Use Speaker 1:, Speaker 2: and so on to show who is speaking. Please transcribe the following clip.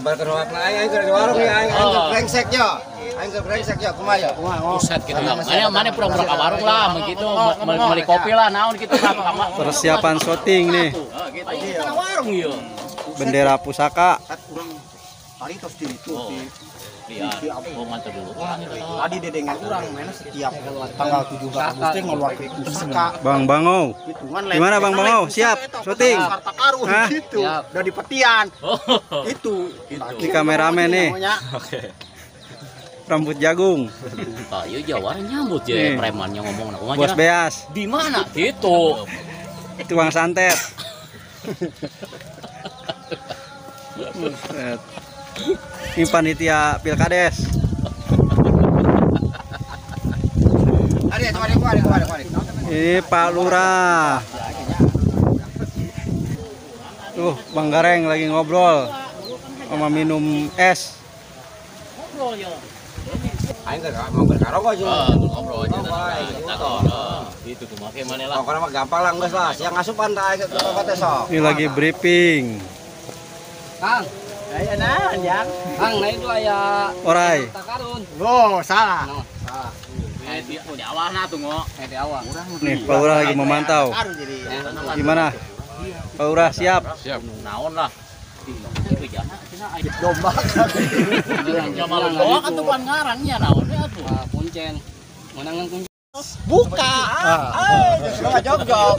Speaker 1: Sabar ke ruang aing ke warung ya aing brengsek yo. Aing ke brengsek yo kumaha.
Speaker 2: Buset gitu. Mana pura-pura ka warung lah begitu meuli kopi lah naon gitu.
Speaker 3: Persiapan syuting nih.
Speaker 2: Gitu. Ka warung ieu.
Speaker 3: Bendera pusaka.
Speaker 1: Tadi tos di itu
Speaker 2: Lihat, gua nganter dulu.
Speaker 1: tadi dedengan urang mana setiap tanggal 17 Agustus ngeluarkeun pusaka.
Speaker 3: Bang Bango. Gimana Bang Bango? Siap syuting?
Speaker 1: Harta karun gitu. Dari petian. Itu.
Speaker 3: Di kameramen nih.
Speaker 2: Oke.
Speaker 3: Rambut jagung.
Speaker 2: Ayo jawar nyambut ya premannya ngomong nah.
Speaker 3: Bos Beas.
Speaker 2: Di mana gitu?
Speaker 3: Tukang santet. Ini panitia Pilkades. Ini Pak Lurah. Tuh, Bang Gareng lagi ngobrol sama minum es.
Speaker 2: Ngobrol ya.
Speaker 1: Aing mau berkaro kok aja.
Speaker 2: Ngobrol aja gitu kumaha ke mana lah.
Speaker 1: Pokoknya mah gampang lah geus lah. Siang asupan tah ke tempat esok.
Speaker 3: Ini lagi briefing.
Speaker 4: Kang, aya naon, Jang? Kang, na itu aya
Speaker 3: Orai.
Speaker 4: takarun.
Speaker 1: Oh, salah.
Speaker 4: Salah.
Speaker 2: Di awalna tuh ngo.
Speaker 4: Di awal.
Speaker 3: Nih, Pak Lurah lagi memantau.
Speaker 1: Karun jadi.
Speaker 3: Gimana? Pak Lurah siap?
Speaker 2: Naon lah.
Speaker 1: Domba.
Speaker 2: Jamal bawa kan tuh pan ngarangnya naon ya tuh.
Speaker 4: Kuncen. Menangan kuncen.
Speaker 1: Buka. Geus jog-jog.